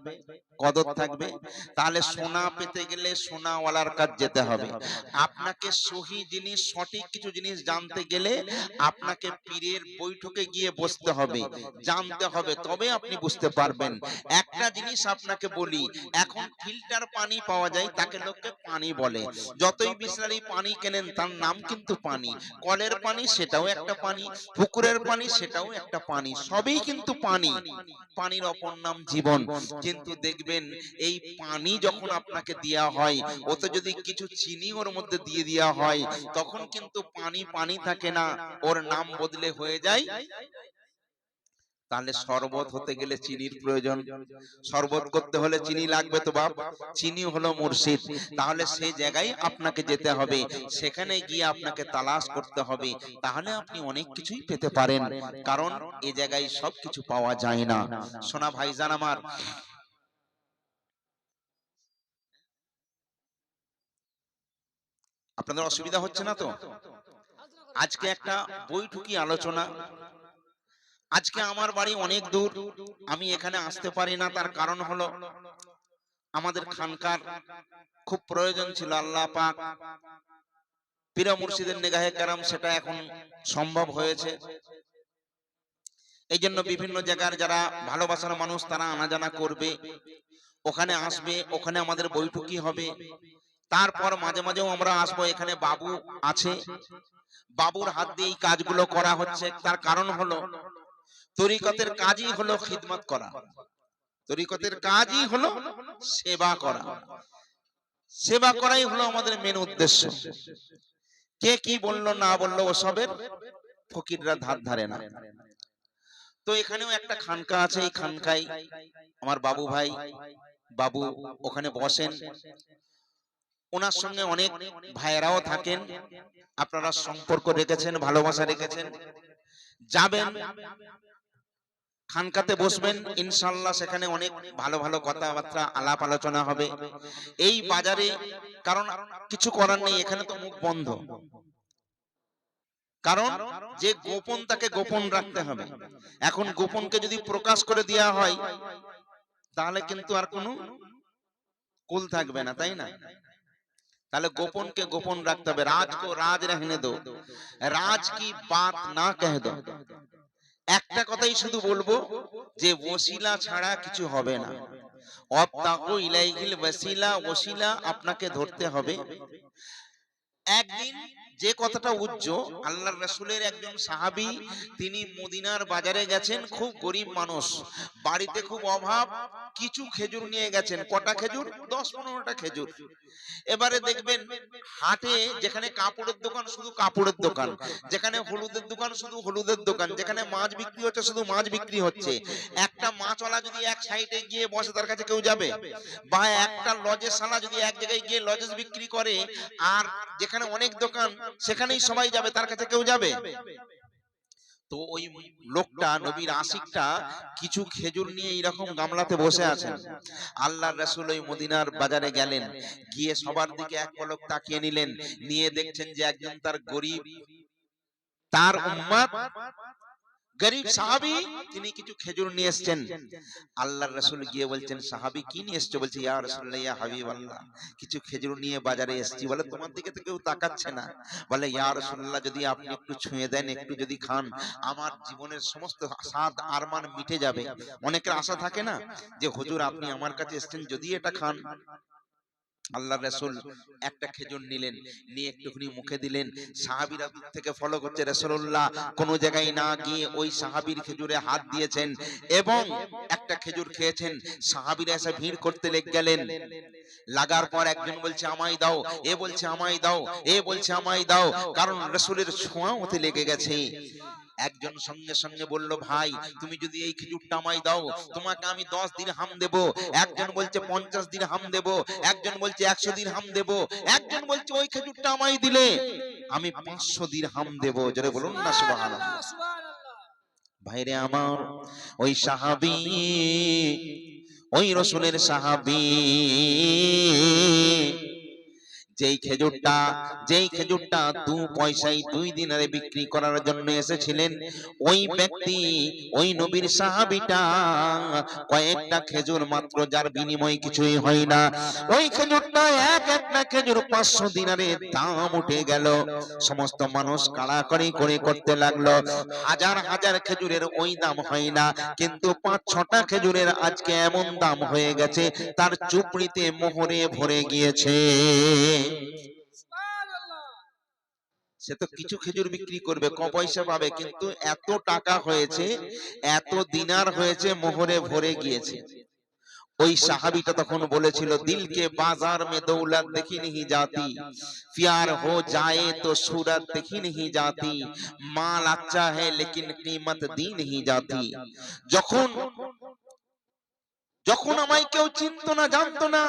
কদর থাকবে? তাহলে সোনা পেতে গেলে সোনাওয়ালার কাছে যেতে হবে। আপনাকে সহি জিনিস, সঠিক কিছু জিনিস জানতে গেলে আপনাকে পীরের বৈঠকে গিয়ে বসতে হবে, জানতে হবে, তবে আপনি বুঝতে পারবেন। একটা জিনিস আপনাকে বলি, এখন ফিল্টার পানি পাওয়া যায়, তাকে লোকে পানি বলে। যতই বিসলারি পানি কেনেন তার নাম কিন্তু পানি। কলের পানি সেটাও একটা পানি, পুকুরের পানি সেটাও একটা পানি, সবই কিন্তু পানি। পানির অপর নাম জীবন। কিন্তু দেখবেন এই পানি যখন আপনাকে দেয়া হয়, ওতে যদি কিছু চিনি ওর মধ্যে দিয়ে দেওয়া হয়, তখন কিন্তু পানি পানি থাকে না, ওর নাম বদলে হয়ে যায়। তাহলে শরবত হতে গেলে চিনির প্রয়োজন, শরবত করতে হলে চিনি লাগবে তো বাপ, চিনি হলো মুর্শিদ। তাহলে সেই জায়গায় আপনাকে যেতে হবে, সেখানে গিয়ে আপনাকে তালাশ করতে হবে, তাহলে আপনি অনেক কিছুই পেতে পারেন, কারণ এই জায়গায় সবকিছু পাওয়া যায় না। সোনা ভাইজান আমার, আপনাদের অসুবিধা হচ্ছে না তো? আজকে একটা বৈঠকি আলোচনা। আজকে আমার বাড়ি অনেক দূর, আমি এখানে আসতে পারি না, তার কারণ হলো আমাদের খানকার খুব প্রয়োজন ছিল। আল্লাহ পাক পীর মুর্শিদের নিগাহে কেরাম সেটা এখন সম্ভব হয়েছে। এই জন্য বিভিন্ন জায়গার যারা ভালোবাসার মানুষ তারা আনাজানা করবে, ওখানে আসবে, ওখানে আমাদের বৈঠকি হবে। তারপর মাঝে মাঝেও আমরা আসবো, এখানে বাবু আছে, বাবুর হাত দিয়ে এই কাজগুলো করা হচ্ছে। তার কারণ হলো তরিকতের কাজই হলো খিদমত করা, তরিকতের কাজই হলো সেবা করা, সেবা করাই হলো আমাদের মেন উদ্দেশ্য। কে কি বললো না বললো ওসবের ফকিররা ধার ধারে না। তো এখানেও একটা খানকা আছে, এই খানকায় আমার বাবু ভাই বাবু ওখানে বসেন, ওনার সঙ্গে অনেক ভাইয়েরাও থাকেন, আপনারা সম্পর্ক রেখেছেন, ভালোবাসা রেখেছেন, যাবেন খানকাতে বসবেন, ইনশাআল্লাহ সেখানে অনেক ভালো ভালো কথাবার্তা আলাপ আলোচনা হবে। এই বাজারে কারণ কিছু করার নেই, এখানে তো মুখ বন্ধ, কারণ যে গোপন তাকে গোপন রাখতে হবে। এখন গোপনকে যদি প্রকাশ করে দেওয়া হয় তাহলে কিন্তু আর কোনো কুল থাকবে না, তাই না? তাহলে গোপনকে গোপন রাখতে হবে। রাজ কো রাজ রহনে দো, রাজ কি বাত না কহ দো। একটা কথাই শুধু বলবো যে ওসিলা ছাড়া কিছু হবে না। অবতাগু ইলাইহিল ওয়াসিলা, ওসিলা আপনাকে ধরতে হবে। একদিন যে কথাটা আল্লাহর রাসূলের একজন সাহাবী, তিনি মদিনার বাজারে গেছেন, খুব গরিব মানুষ, বাড়িতে খুব অভাব, কিছু খেজুর নিয়ে গেছেন। কটা খেজুর? 10-15টা খেজুর। এবারে দেখবেন হাটে যেখানে কাপড়ের দোকান শুধু কাপড়ের দোকান, যেখানে হলুদের দোকান শুধু হলুদের দোকান, যেখানে মাছ বিক্রি হচ্ছে শুধু মাছ বিক্রি হচ্ছে। একটা মাছওয়ালা যদি এক সাইডে গিয়ে বসে তার কাছে কেউ যাবে? বা একটা লজের সালা যদি এক জায়গায় গিয়ে লজেস বিক্রি করে আর যেখানে অনেক দোকান সেখানেই সবাই যাবে, তার কাছে কেউ যাবে? তো ওই লোকটা নবীর আশিকটা কিছু খেজুর নিয়ে এইরকম গামলাতে বসে আছেন। আল্লাহর রাসূল ওই মদিনার বাজারে গেলেন, গিয়ে সবার দিকে এক পলক তাকিয়ে নিলেন, নিয়ে দেখছেন যে একজন তার গরিব, তার উম্মত, গরিব সাহাবী, তিনি কিছু খেজুর নিয়ে এসেছেন। আল্লাহর রাসূল গিয়ে বলছেন, সাহাবী কি নিয়ে এসেছো? বলছে, ইয়া রাসূলুল্লাহ, ইয়া হাবিবাল্লাহ, কিছু খেজুর নিয়ে বাজারে এসেছি। বলে, তোমার দিকে তো কেউ তাকাচ্ছে না। বলে, ইয়া রাসূলুল্লাহ, যদি আপনি একটু ছুঁয়ে দেন, একটু যদি খান, আমার জীবনের সমস্ত স্বাদ আরমান মিটে যাবে। অনেকের আশা থাকে না যে হুজুর আপনি আমার কাছে এসেছেন, যদি এটা খান। আল্লাহর রাসূল একটা খেজুর নিলেন, নিয়ে একটুখানি মুখে দিলেন। সাহাবীরা দূর থেকে ফলো করছে, রাসূলুল্লাহ কোন জায়গায় না গিয়ে ওই সাহাবীর খেজুরে হাত দিয়েছেন এবং একটা খেজুর খেয়েছেন। সাহাবীরা এসে ভিড় করতে গেলেন। লাগার পর একজন বলছে আমায় দাও, এ বলছে আমায় দাও, এ বলছে আমায় দাও, কারণ রাসূলের ছোঁয়া ওতে লেগে গেছে। একজন সঙ্গে সঙ্গে বলল, ভাই তুমি যদি এই খেজুরটা আমায় দাও, তোমাকে আমি 10 দিরহাম দেব। একজন বলছে 50 দিরহাম দেব, একজন বলছে 100 দিরহাম দেব, একজন বলছে ওই খেজুরটা আমায় দিলে আমি 500 দিরহাম দেব। জোরে বলুন না সুবহানাল্লাহ। সুবহানাল্লাহ, সুবহানাল্লাহ। ভাইরে আমার, ওই সাহাবী, ওই রাসূলের সাহাবী যেই খেজুরটা 2 পয়সায় 2 দিনারে বিক্রি করার জন্য এসেছিলেন, ওই ব্যক্তি, ওই নবীর সাহাবীটা কয়েকটা খেজুর মাত্র, যার বিনিময় কিছুই হয় না, ওই খেজুরটা একটা খেজুর 500 দিনারে দাম উঠে গেল। সমস্ত মানুষ কাড়াকাড়ি করে করতে লাগলো। হাজার হাজার খেজুরের ওই দাম হয় না, কিন্তু 5-6টা খেজুরের আজকে এমন দাম হয়ে গেছে, তার চুপড়িতে মোহরে ভরে গিয়েছে। সুবহানাল্লাহ। সে তো কিছু খেজুর বিক্রি করবে, ক পয়সা পাবে, কিন্তু এত টাকা হয়েছে, এত দিনার হয়েছে, মোহরে ভরে গিয়েছে। ওই সাহাবীটা তখন বলেছিল, দিলকে বাজার মে দৌলত দেখি नहीं जाती, प्यार हो जाए तो सूरत देखी नहीं जाती, माल अच्छा है लेकिन कीमत दी नहीं जाती। যখন যখন আমায় কেউ চিনতো না, জানতো না,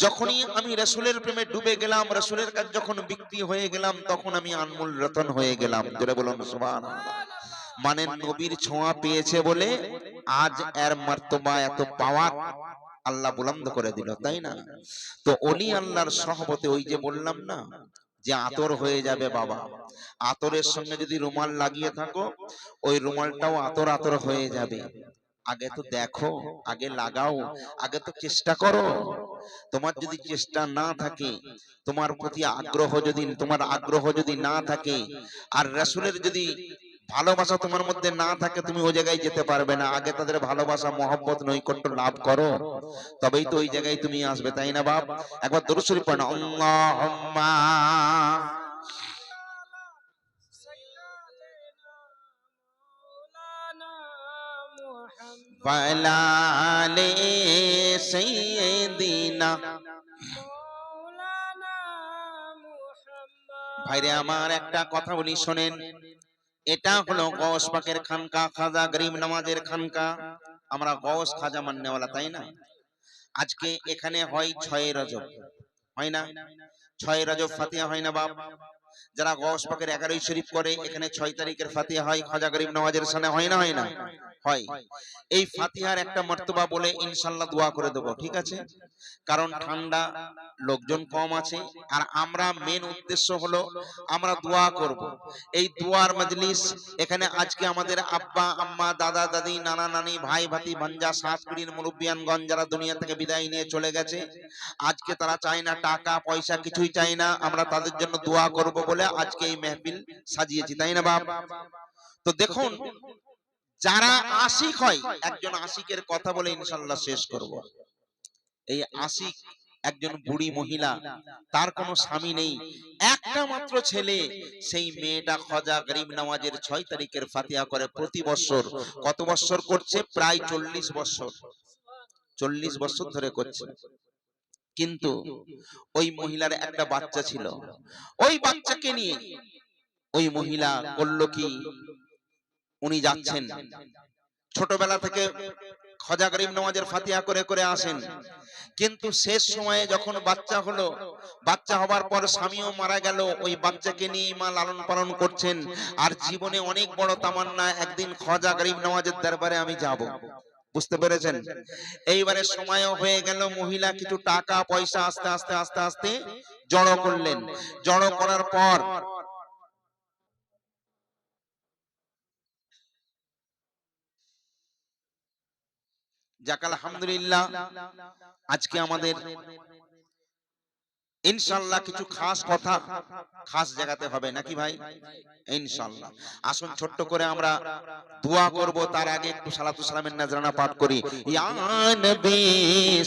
যখনই আমি রাসূলের প্রেমে ডুবে গেলাম, রাসূলের কাছে যখন বিক্রি হয়ে গেলাম, তখন আমি আনমোল রতন হয়ে গেলাম। জোরে বলুন সুবহানাল্লাহ। মানে নবীর ছোঁয়া পেয়েছে বলে আজ এর মর্তবা, এত পাওয়ার আল্লাহ বুলন্দ করে দিল, তাই না? তো ওলি আল্লাহর সহবতে, ওই যে বললাম না যে আতর হয়ে যাবে বাবা, আতরের সঙ্গে যদি রুমাল লাগিয়ে থাকো, ওই রুমালটাও আতর আতর হয়ে যাবে। আগে তো দেখো, আগে লাগাও, আগে তো চেষ্টা করো। তোমার যদি চেষ্টা না থাকে, তোমার প্রতি আগ্রহ যদি না থাকে, আর রাসূলের যদি ভালোবাসা তোমার মধ্যে না থাকে, তুমি ওই জায়গায় যেতে পারবে না। আগে তাদের ভালোবাসা, মহব্বত, নৈকট্য লাভ করো, তবেই তো ওই জায়গায় তুমি আসবে, তাই না বাপ? একবার দরুদ শরীফ পড়েন, আল্লাহুম্মা ওয়ালা আলি সাইয়্যিদিনা। ভাইরে আমার, একটা কথা বলি শোনেন, এটা হলো গৌস পাকের খানকা, খাজা গরিব নওয়াজের খানকা। আমরা গৌস খাজা মাননেওয়ালা, তাই না? আজকে এখানে হয় 6 রজব, হয় না? 6 রজব ফাতিহা হয় না বাপ? যারা গৌস পাকের 11 শরীফ করে, এখানে 6 তারিখের ফাতিহা হয় খাজা গরিব নওয়াজের সামনে, হয় না? হয় না? হয়। এই ফাতিহার একটা মর্তবা বলে ইনশাআল্লাহ দোয়া করে দেব, ঠিক আছে? কারণ ঠান্ডা, লোকজন কম আছে, আর আমরা মেন উদ্দেশ্য হলো আমরা দোয়া করব। এই দোয়ার মজলিস এখানে আজকে আমাদের আব্বা আম্মা, দাদা দাদি, নানা নানি, ভাই ভাতি, ভাঞ্জা, সাত পিড়ির মুরব্বিয়ানগণ যারা দুনিয়া থেকে বিদায় নিয়ে চলে গেছে, আজকে তারা চায় না টাকা পয়সা, কিছুই চায় না, আমরা তাদের জন্য দোয়া করব বলে আজকে এই মেহফিল সাজিয়েছি, তাই না বাপ? তো দেখুন, যারা আশিক হয়, একজন আশিকের কথা বলে ইনশাআল্লাহ শেষ করব। এই আশিক একজন বুড়ি মহিলা, তার কোনো স্বামী নেই, একটা মাত্র ছেলে। সেই মেয়েটা খাজা গরিব নওয়াজের 6 তারিখের ফাতিহা করে প্রতি বছর। কত বছর করছে? প্রায় 40 বছর, 40 বছর ধরে করছে। কিন্তু ওই মহিলার একটা বাচ্চা ছিল। ওই বাচ্চাকে নিয়ে ওই মহিলা করলো কি, উনি যাচ্ছেন ছোটবেলা থেকে খাজা গরিব নওয়াজের ফাতিহা করে করে আসেন, কিন্তু শেষ সময়ে যখন বাচ্চা হলো, বাচ্চা হবার পর স্বামীও মারা গেল, ওই বাচ্চাকে নিয়ে মা লালন পালন করছেন। আর জীবনে অনেক বড় তামান্না, একদিন খাজা গরিব নওয়াজের দরবারে আমি যাব। বুঝতে পেরেছেন? এইবারে সময়ও হয়ে গেল, মহিলা কিছু টাকা পয়সা আস্তে আস্তে আস্তে আস্তে জড়ো করলেন। জড়ো করার পর যাক আলহামদুলিল্লাহ, আজকে আমাদের ইনশাআল্লাহ কিছু খাস কথা খাস জায়গাতে হবে, নাকি ভাই? ইনশাআল্লাহ আসুন ছোট্ট করে আমরা দোয়া করব, তার আগে একটু সালাতু সালামের নজরানা পাঠ করি। ইয়া নবী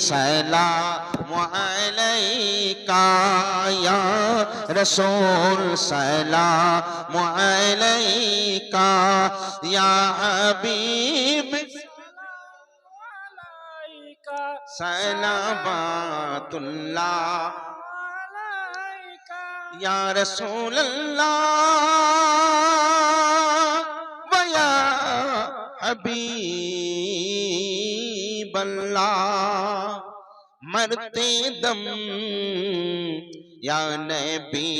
সালামু আলাইকা, ইয়া রাসূল সালামু আলাইকা, ইয়া হাবিব সালাওয়াতুল্লাহ ইয়া রাসূলুল্লাহ ওয়া ইয়া হাবিবাল্লাহ, মরতে দম ইয়া নবী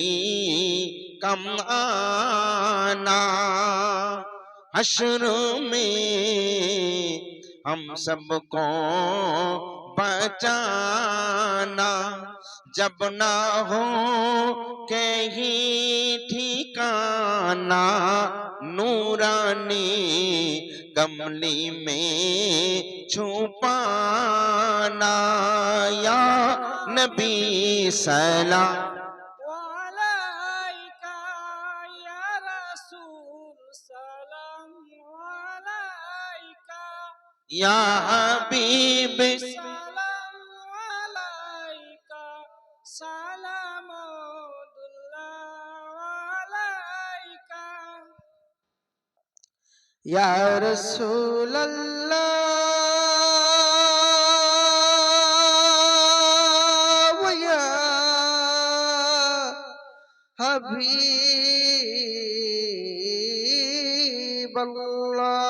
কম আনা, हश्र में हम सबको बचाना, जब ना हो कहीं ठिकाना, नूरानी कमली में छुपाना, या नबी सलाम या हबीब या रसूल अल्लाह या हबीब अल्लाह,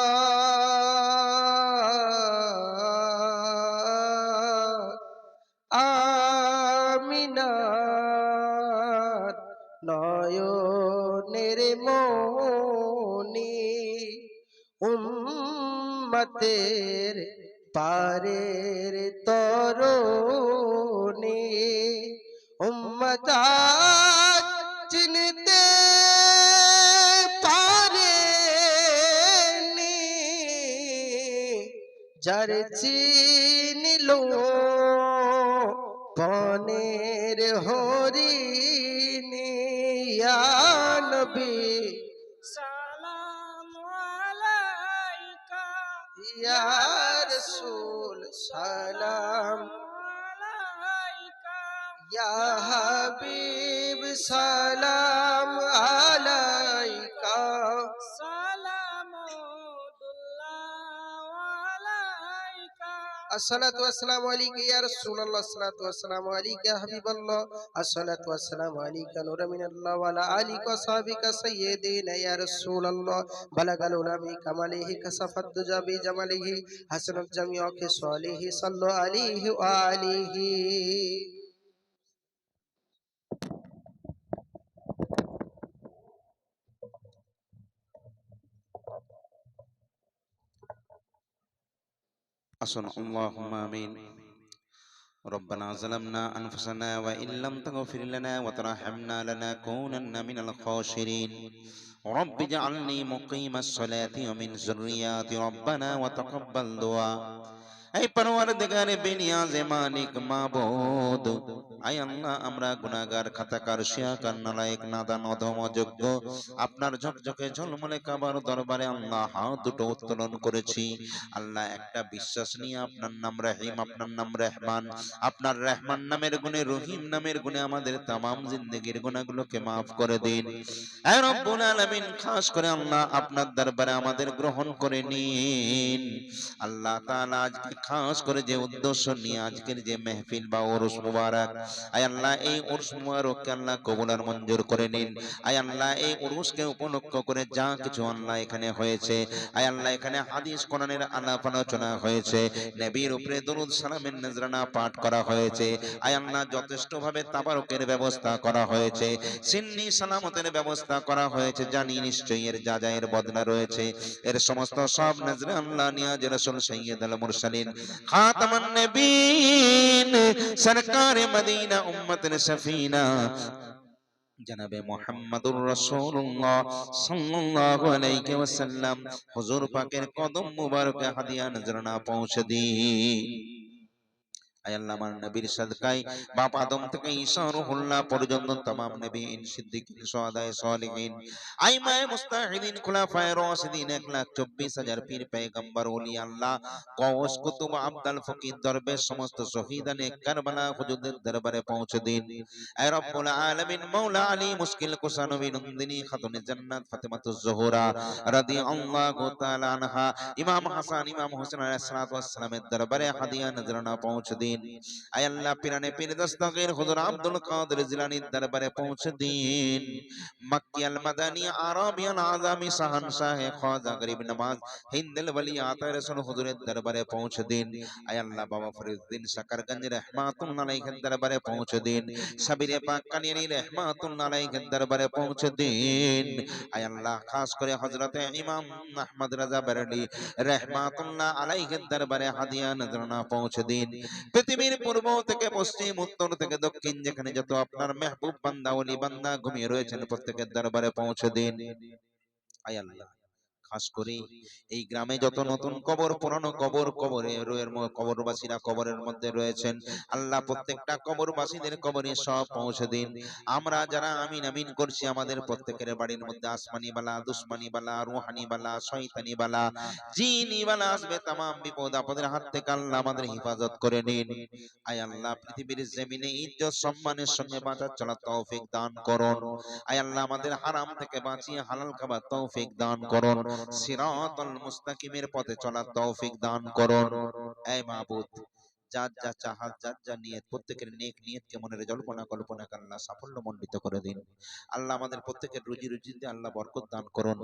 আমিনার নয়নের মনি, উম্মতের পারের তরুণী, উম্মত আজ চিনতে পারেনি, যার চিনিল বনের হরিণী, ইয়া নবী ইয়া রাসূল সালাম, ইয়া হাবিব সালাম আলাইকা, আসসালাতু ওয়াসসালামু আলাইকা ইয়া রাসূলুল্লাহ, আসসালাতু ওয়াসসালামু আলাইকা ইয়া হাবিবাল্লাহ, আসসালাতু ওয়াসসালামু আলাইকা নূরা মিনাল্লাহ ওয়া আলা আলিকা ওয়া সাহবিকা সাইয়্যিদিনা ইয়া রাসূলুল্লাহ, বালাগাল উলামি কামালিহি কাসাফাত দুজা বিজামালিহি হাসানাত জামিউ খিসালিহি সাল্লু আলাইহি ওয়া আলিহি। আসুন, আল্লাহুম্মা আমিন। ربنا ظلمنا أنفسنا وإن لم تغفر لنا وترحمنا لنكونن من الخاسرين. رب اجعلني مقيم الصلاة ومن ذرياتي ربنا وتقبل دعاء। এই পরওয়ারদিগারে বেনিয়াজে মালিক মাবুদ, আয় আল্লাহ, আমরা গুনাহগার, খাতাকার, শিয়াকার, নালায়েক, নাদান, অধম, অযোগ্য, আপনার ঝকঝকে ঝলমলে কাবার দরবারে আল্লাহ হাত দুটো উত্তোলন করেছি। আল্লাহ, একটা বিশ্বাস নিয়ে আপনার নাম রহিম, আপনার নাম রহমান, আপনার রহমান নামের গুণে, রহিম নামের গুণে আমাদের তামাম জিন্দেগির গুনাহগুলোকে মাফ করে দিন। হে রব্বুল আলামিন, খাস করে আল্লাহ আপনার দরবারে আমাদের গ্রহণ করে নিন। আল্লাহ তাআলা, আজকে খাস করে যে উদ্দেশ্য নিয়ে আজকের যে মেহফিল বা উরুস মুবারক, আয় আল্লাহ, এই উরুস মুবারককে আল্লাহ কবুল আর মঞ্জুর করে নিন। আয় আল্লাহ, এই উরুসকে উপলক্ষ করে যা কিছু আল্লাহ এখানে হয়েছে, আয় আল্লাহ, এখানে হাদিস কোরআনের আলাপ আলোচনা হয়েছে, নবীর উপরে দরুদ সালামের নজরানা পাঠ করা হয়েছে, আয় আল্লাহ, যথেষ্ট ভাবে তাবারুকের ব্যবস্থা করা হয়েছে, সিন্নি সালামতের ব্যবস্থা করা হয়েছে, জানি নিশ্চয়ই এর যা যা এর বদলা রয়েছে, এর সমস্ত সব নজরে আল্লাহ নিয়াজ রাসূল সাইয়্যিদ আল মুরসালিন খাতামান নবীন সরকারে মদিনা উম্মতের সফিনা জনাবে মুহাম্মদুর রাসূলুল্লাহ সাল্লাল্লাহু আলাইহি ওয়াসাল্লাম হুজুর পাকের কদম মুবারকে হাদিয়া নজরানা পৌঁছে দিন। আয় আল্লাহ, আমার নবীর সাদকায় বাপ আদম থেকে ঈসা রূহুল্লাহ পর্যন্ত तमाम নবীন, সিদ্দিকিন, শুহাদায়ে সালিহিন, আইমায়ে মুস্তাহিদিন, খুলাফায়ে রাশিদিন, 1,24,000 পীর পয়গম্বর ওলি আল্লাহ, গওস, কুতুব, আবদাল, ফকির, দরবেশ, সমস্ত শহীদানে কারবালা হুজুরদের দরবারে পৌঁছে দিন। এ রব্বুল আলামিন, মাওলা আলী মুশকিল কুশা নবী নন্দিনী খাতুনে জান্নাত ফাতেমাতুজ জোহরা রাদিয়াল্লাহু তাআলা আনহা, ইমাম হাসান, ইমাম হোসেন আলাইহিস সালাতু ওয়াস সালামের দরবারে হাদিয়া নজরানা পৌঁছে দিন। আয় আল্লাহ, পিরানে পীর দস্তগীর হুজুর আব্দুল কাদের জিলানীর দরবারে পৌঁছে দিন। মক্কি আল মাদানী আরবি আল আযামি শাহনশাহ খাজা গরিব নওয়াজ হিন্দেল ওলি আতা রাসূল হুজুরের দরবারে পৌঁছে দিন। আয় আল্লাহ, বাবা ফরিদউদ্দিন সাকারগঞ্জ রাহমাতুল্লাহ আলাইহির দরবারে পৌঁছে দিন। সাবিরে পাক কানিয়ানী রাহমাতুল্লাহ আলাইহির দরবারে পৌঁছে দিন। আয় আল্লাহ, খাস করে হযরতে ইমাম আহমদ রাজা বেরেলী রাহমাতুল্লাহ আলাইহির দরবারে হাদিয়া নজরানা পৌঁছে দিন। পৃথিবীর পূর্ব থেকে পশ্চিম, উত্তর থেকে দক্ষিণ, যেখানে যত আপনার মেহবুব বান্দা ওলি বান্দা ঘুমিয়ে রয়েছেন, প্রত্যেকের দরবারে পৌঁছে দিন। আয় আল্লাহ, খাস করে এই গ্রামে যত নতুন কবর, পুরানো কবর, কবরবাসীরা কবরের মধ্যে রয়েছেন, আল্লাহ প্রত্যেকটা কবরবাসীদের কবরে সব পৌঁছে দিন। আমরা যারা আমিন আমিন করছি, আমাদের প্রত্যেকের বাড়ির মধ্যে আসমানি বালা, দুশমানি বালা, রুহানি বালা, শয়তানি বালা, জিনি বালা আসবে, তামাম বিপদ আপদের হাত থেকে আল্লাহ আমাদের হেফাজত করে নিন। আয় আল্লাহ, পৃথিবীর জমিনে ইজ্জত সম্মানের সঙ্গে বাঁচার চলার তৌফিক দান করুন। আয় আল্লাহ, আমাদের হারাম থেকে বাঁচিয়ে হালাল খাবার তৌফিক দান করুন। সিরাতাল মুস্তাকিমের পথে চলার তৌফিক দান করুন। হে মাবুদ, যার যা চাহাত, যার যা নিয়ত, প্রত্যেকের নেক নিয়তকে মনের জল্পনা কল্পনাকে আল্লাহ সাফল্য মণ্ডিত করে দিন। আল্লাহ, আমাদের প্রত্যেকের রুজি রুজিতে আল্লাহ বরকত দান করুন।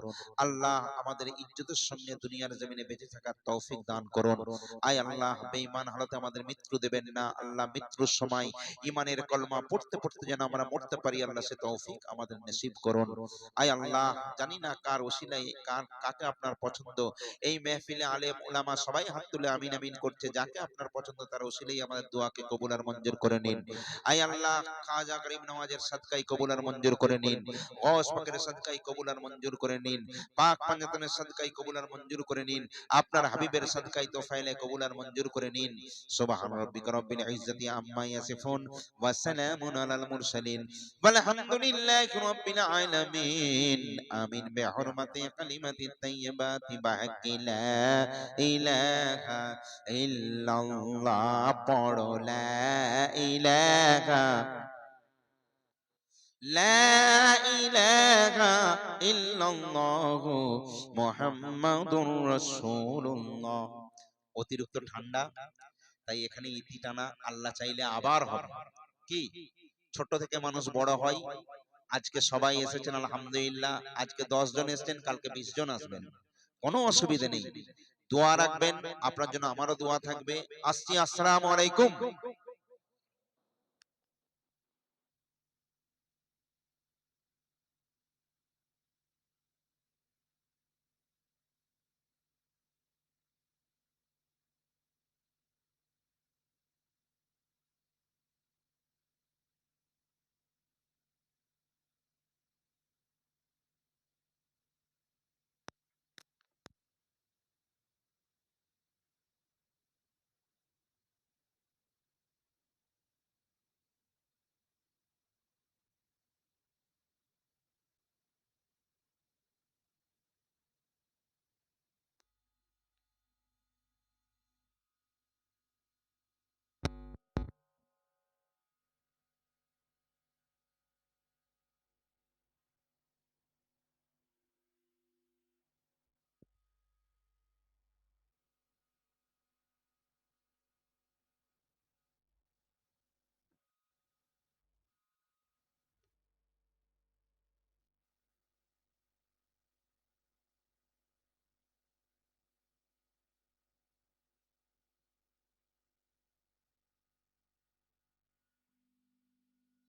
আল্লাহ, আমাদের ইজ্জতের সঙ্গে দুনিয়ার জমিনে বেঁচে থাকার তৌফিক দান করুন। আয় আল্লাহ, বেঈমান হালতে আমাদের মৃত্যু দেবেন না। আল্লাহ, মৃত্যুর সময় ঈমানের কলমা পড়তে পড়তে যেন আমরা মরতে পারি, আল্লাহ সে তৌফিক আমাদের নসিব করুন। আয় আল্লাহ, জানি না কার ওসিলায় কাকে আপনার পছন্দ, এই মেহফিলে আলেম উলামা সবাই হাত তুলে আমিন আমিন করছে, যাকে আপনার পছন্দ তার ওসিলাই আমাদের দোয়াকে কবুল আর মঞ্জুর করে নিন। আয় আল্লাহ, খাজা গরিব নওয়াজের সাদকাই কবুল আর মঞ্জুর করে নিন। গওস পাকের সাদকাই কবুল আর মঞ্জুর করে নিন। পাক পাঞ্জাতনের সাদকাই কবুল আর মঞ্জুর করে নিন। আপনার হাবিবের সাদকাই তোফাইলে কবুল আর মঞ্জুর করে নিন। সুবহান রাব্বিকা রাব্বিল ইজ্জাতি আম্মা ইয়াসিফুন ওয়া সালামুন আলাল মুরসালিন ওয়ালহামদুলিল্লাহি রাব্বিল আলামিন। আমিন বিহুরমাতি কালিমাতিত তাইয়্যিবাতি বাহাক্কি লা ইলাহা ইল্লাল্লাহ। পড়ো লা ইলাহা ইল্লাল্লাহু মুহাম্মাদুর রাসূলুল্লাহ। অতিরিক্ত ঠান্ডা তাই এখানে ইতি টানা আল্লাহ চাইলে আবার হবে। কি ছোট থেকে মানুষ বড় হয়, আজকে সবাই এসেছেন আলহামদুলিল্লাহ, আজকে 10 জন এসেছেন, কালকে 20 জন আসবেন, কোনো অসুবিধা নেই। দোয়া রাখবেন আপনার জন্য, আমারও দোয়া থাকবে। আসছি, আসসালামু আলাইকুম।